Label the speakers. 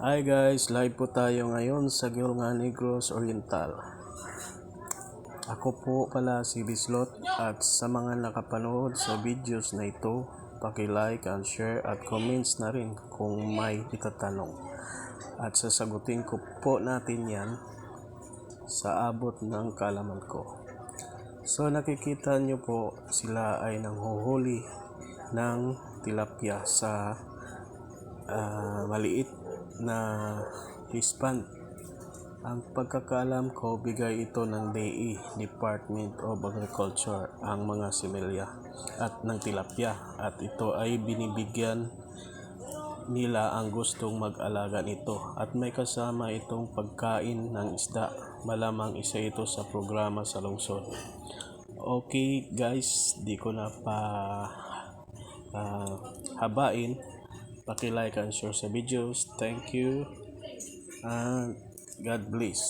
Speaker 1: Hi guys, live po tayo ngayon sa Gilnga Negros Oriental. Ako po pala si Bislot at sa mga nakapanood sa videos na ito, paki-like and share at comments na rin kung may itatanong. At sasagutin ko po natin yan sa abot ng kaalaman ko. So nakikita nyo po sila ay nanghuhuli ng tilapia sa maliit na fish pond. Ang pagkakaalam ko, bigay ito ng DE, Department of Agriculture, ang mga similya at ng tilapia, at ito ay binibigyan nila ang gustong mag-alaga nito, at may kasama itong pagkain ng isda. Malamang isa ito sa programa sa lungsod. Okay guys, di ko na pa habain. Paki-like and share sa videos. Thank you and God bless.